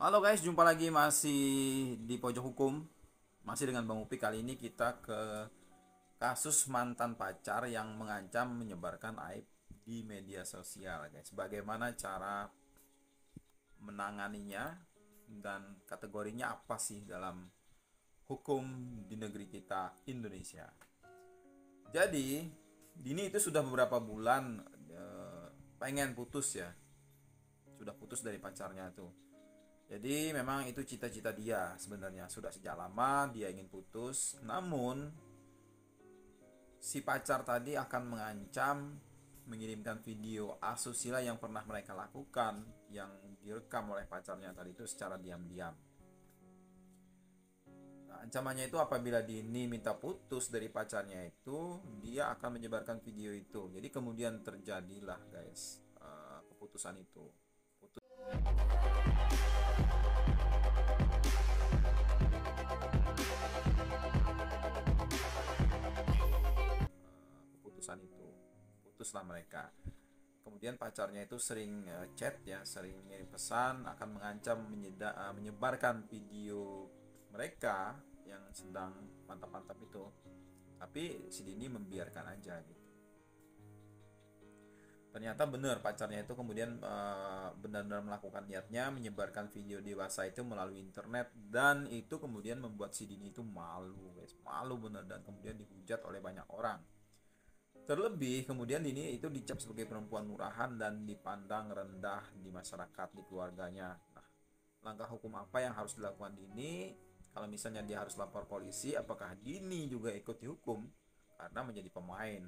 Halo guys, jumpa lagi masih di Pojok Hukum. Masih dengan Bang Upi. Kali ini kita ke kasus mantan pacar yang mengancam menyebarkan aib di media sosial guys. Bagaimana cara menanganinya dan kategorinya apa sih dalam hukum di negeri kita Indonesia. Jadi, Dini itu sudah beberapa bulan pengen putus ya. Sudah putus dari pacarnya tuh. Jadi memang itu cita-cita dia sebenarnya, sudah sejak lama dia ingin putus. Namun si pacar tadi akan mengancam mengirimkan video asusila yang pernah mereka lakukan, yang direkam oleh pacarnya tadi itu secara diam-diam. Nah, ancamannya itu apabila Dini minta putus dari pacarnya itu, dia akan menyebarkan video itu. Jadi kemudian terjadilah guys keputusan itu. Keputusan itu putuslah mereka. Kemudian pacarnya itu sering chat ya, sering ngirim pesan, akan mengancam menyebarkan video mereka yang sedang mantap-mantap itu. Tapi si Dini membiarkan aja gitu. Ternyata benar pacarnya itu kemudian benar-benar melakukan niatnya menyebarkan video dewasa itu melalui internet, dan itu kemudian membuat si Dini itu malu guys, malu benar, dan kemudian dihujat oleh banyak orang. Terlebih kemudian Dini itu dicap sebagai perempuan murahan dan dipandang rendah di masyarakat, di keluarganya. Nah, langkah hukum apa yang harus dilakukan Dini? Kalau misalnya dia harus lapor polisi, apakah Dini juga ikut dihukum? Karena menjadi pemain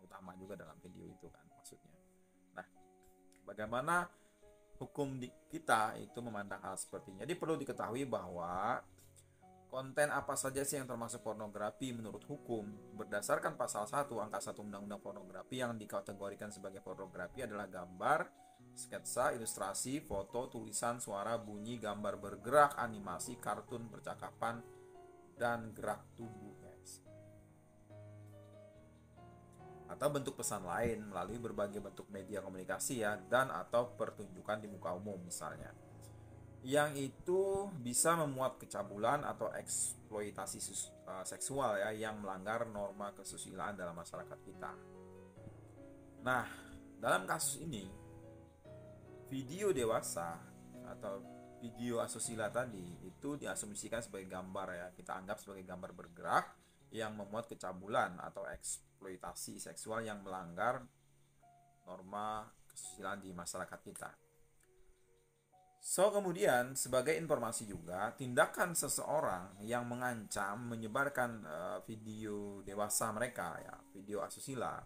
utama juga dalam video itu kan maksudnya. Nah, bagaimana hukum di kita itu memandang hal seperti ini? Jadi perlu diketahui bahwa konten apa saja sih yang termasuk pornografi menurut hukum? Berdasarkan pasal 1 angka 1 Undang-Undang Pornografi, yang dikategorikan sebagai pornografi adalah gambar, sketsa, ilustrasi, foto, tulisan, suara, bunyi, gambar bergerak, animasi, kartun, percakapan, dan gerak tubuh guys. Atau bentuk pesan lain melalui berbagai bentuk media komunikasi ya, dan atau pertunjukan di muka umum misalnya, yang itu bisa memuat kecabulan atau eksploitasi seksual ya, yang melanggar norma kesusilaan dalam masyarakat kita. Nah, dalam kasus ini video dewasa atau video asusila tadi itu diasumsikan sebagai gambar ya, kita anggap sebagai gambar bergerak yang memuat kecabulan atau eksploitasi seksual yang melanggar norma kesusilaan di masyarakat kita. So, kemudian sebagai informasi juga, tindakan seseorang yang mengancam menyebarkan video dewasa mereka ya, video asusila,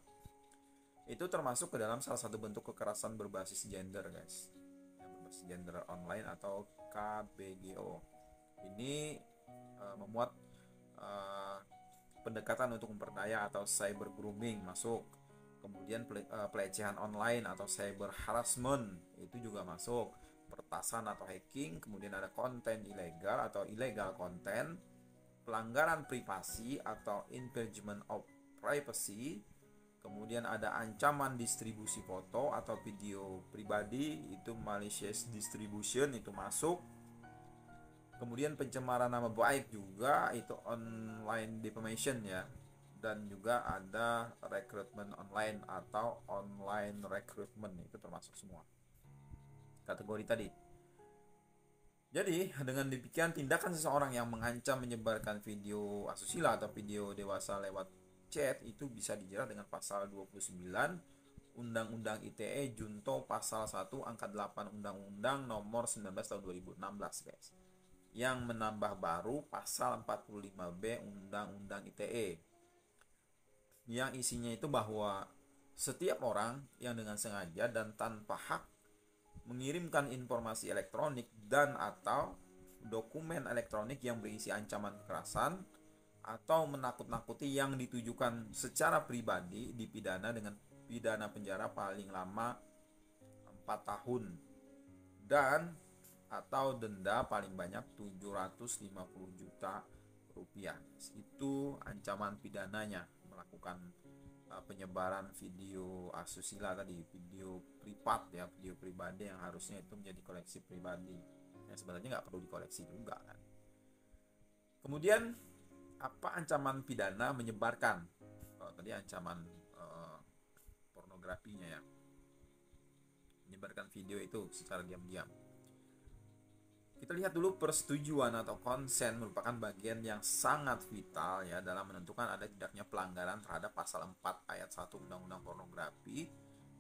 itu termasuk ke dalam salah satu bentuk kekerasan berbasis gender guys, ya, berbasis gender online atau KBGO. Ini memuat pendekatan untuk memperdaya atau cyber grooming masuk. Kemudian pelecehan online atau cyber harassment itu juga masuk, pertasan atau hacking, kemudian ada konten ilegal atau illegal konten, pelanggaran privasi atau infringement of privacy, kemudian ada ancaman distribusi foto atau video pribadi, itu malicious distribution itu masuk, kemudian pencemaran nama baik juga, itu online defamation ya, dan juga ada rekrutmen online atau online recruitment, itu termasuk semua kategori tadi. Jadi dengan demikian, tindakan seseorang yang mengancam menyebarkan video asusila atau video dewasa lewat chat itu bisa dijerat dengan pasal 29 Undang-Undang ITE Junto pasal 1 angka 8 Undang-Undang nomor 19 tahun 2016 guys, yang menambah baru pasal 45B Undang-Undang ITE, yang isinya itu bahwa setiap orang yang dengan sengaja dan tanpa hak mengirimkan informasi elektronik dan atau dokumen elektronik yang berisi ancaman kekerasan atau menakut-nakuti yang ditujukan secara pribadi dipidana dengan pidana penjara paling lama 4 tahun dan atau denda paling banyak 750 juta rupiah. Itu ancaman pidananya melakukan penyebaran video asusila tadi, video privat ya, video pribadi yang harusnya itu menjadi koleksi pribadi, yang sebenarnya nggak perlu dikoleksi juga kan. Kemudian apa ancaman pidana menyebarkan? Tadi ancaman pornografinya ya, menyebarkan video itu secara diam-diam. Kita lihat dulu, persetujuan atau konsen merupakan bagian yang sangat vital ya dalam menentukan ada tidaknya pelanggaran terhadap pasal 4 ayat 1 Undang-Undang Pornografi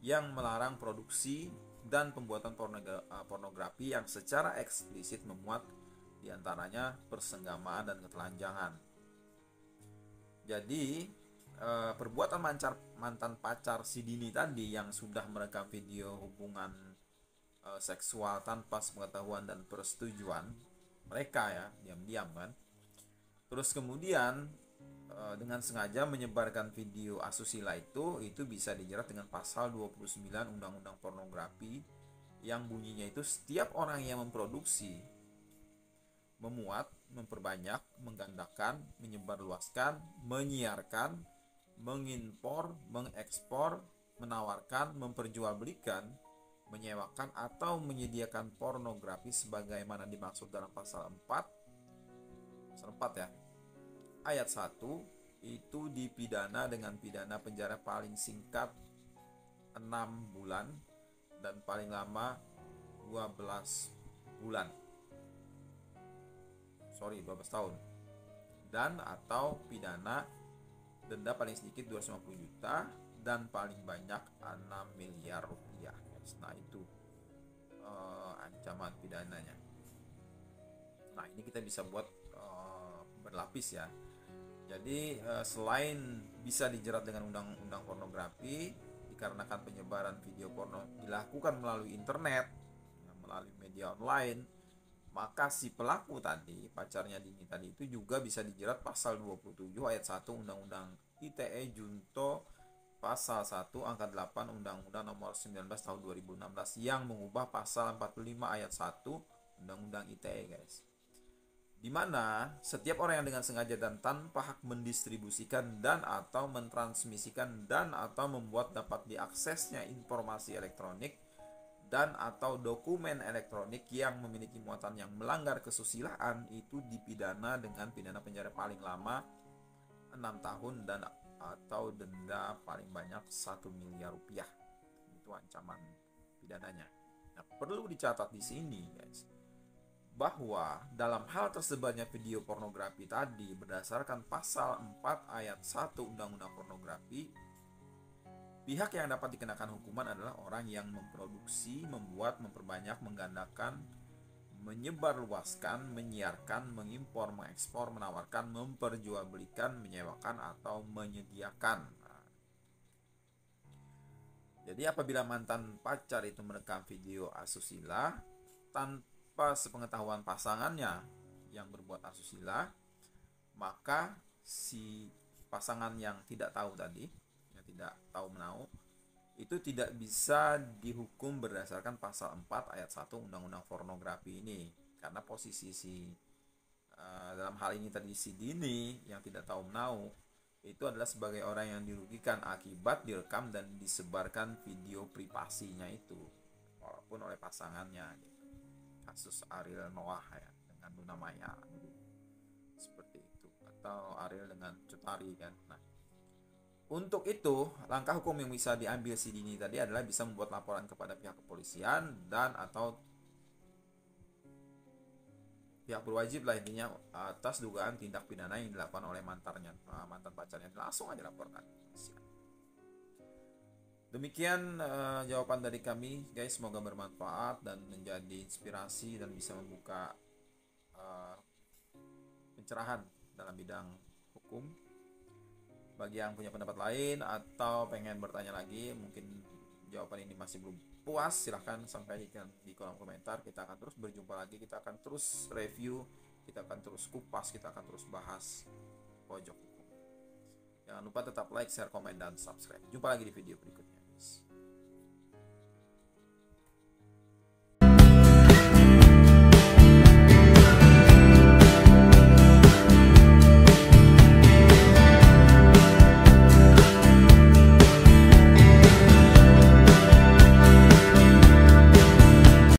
yang melarang produksi dan pembuatan pornografi yang secara eksplisit memuat diantaranya persenggamaan dan ketelanjangan. Jadi perbuatan mantan pacar si Dini tadi yang sudah merekam video hubungan seksual tanpa sepengetahuan dan persetujuan mereka ya, diam-diam kan. Terus kemudian dengan sengaja menyebarkan video asusila itu bisa dijerat dengan pasal 29 Undang-Undang Pornografi yang bunyinya itu setiap orang yang memproduksi, memuat, memperbanyak, menggandakan, menyebarluaskan, menyiarkan, mengimpor, mengekspor, menawarkan, memperjualbelikan, menyewakan atau menyediakan pornografi sebagaimana dimaksud dalam pasal 4 ya, ayat 1 itu dipidana dengan pidana penjara paling singkat 6 bulan dan paling lama 12 tahun, dan atau pidana denda paling sedikit 250 juta dan paling banyak 6 miliar rupiah. Nah itu ancaman pidananya. Nah ini kita bisa buat berlapis ya. Jadi selain bisa dijerat dengan undang-undang pornografi dikarenakan penyebaran video porno dilakukan melalui internet, melalui media online, maka si pelaku tadi, pacarnya Dini tadi itu juga bisa dijerat pasal 27 ayat 1 Undang-Undang ITE Junto pasal 1 angka 8 Undang-Undang nomor 19 tahun 2016 yang mengubah pasal 45 ayat 1 Undang-Undang ITE guys. Dimana setiap orang yang dengan sengaja dan tanpa hak mendistribusikan dan atau mentransmisikan dan atau membuat dapat diaksesnya informasi elektronik dan atau dokumen elektronik yang memiliki muatan yang melanggar kesusilaan itu dipidana dengan pidana penjara paling lama 6 tahun dan atau denda paling banyak 1 miliar rupiah. Itu ancaman pidananya. Nah, perlu dicatat di sini guys, bahwa dalam hal tersebarnya video pornografi tadi berdasarkan pasal 4 ayat 1 Undang-Undang Pornografi, pihak yang dapat dikenakan hukuman adalah orang yang memproduksi, membuat, memperbanyak, menggandakan, menyebarluaskan, menyiarkan, mengimpor, mengekspor, menawarkan, memperjualbelikan, menyewakan, atau menyediakan. Jadi apabila mantan pacar itu merekam video asusila tanpa sepengetahuan pasangannya yang berbuat asusila, maka si pasangan yang tidak tahu tadi, yang tidak tahu menau, itu tidak bisa dihukum berdasarkan pasal 4 ayat 1 Undang-Undang Pornografi ini. Karena posisi dalam hal ini tadi si Dini yang tidak tahu menau itu adalah sebagai orang yang dirugikan akibat direkam dan disebarkan video privasinya itu, walaupun oleh pasangannya gitu. Kasus Ariel Noah ya dengan Luna Maya seperti itu, atau Ariel dengan Cut Ari kan. Nah, untuk itu langkah hukum yang bisa diambil si Dini tadi adalah bisa membuat laporan kepada pihak kepolisian dan atau pihak berwajib lah intinya atas dugaan tindak pidana yang dilakukan oleh mantan pacarnya, langsung aja laporkan. Demikian jawaban dari kami guys, semoga bermanfaat dan menjadi inspirasi dan bisa membuka pencerahan dalam bidang hukum. Bagi yang punya pendapat lain atau pengen bertanya lagi, mungkin jawaban ini masih belum puas, silahkan sampaikan di kolom komentar. Kita akan terus berjumpa lagi, kita akan terus review, kita akan terus kupas, kita akan terus bahas pojok hukum. Jangan lupa tetap like, share, komen, dan subscribe. Jumpa lagi di video berikutnya guys.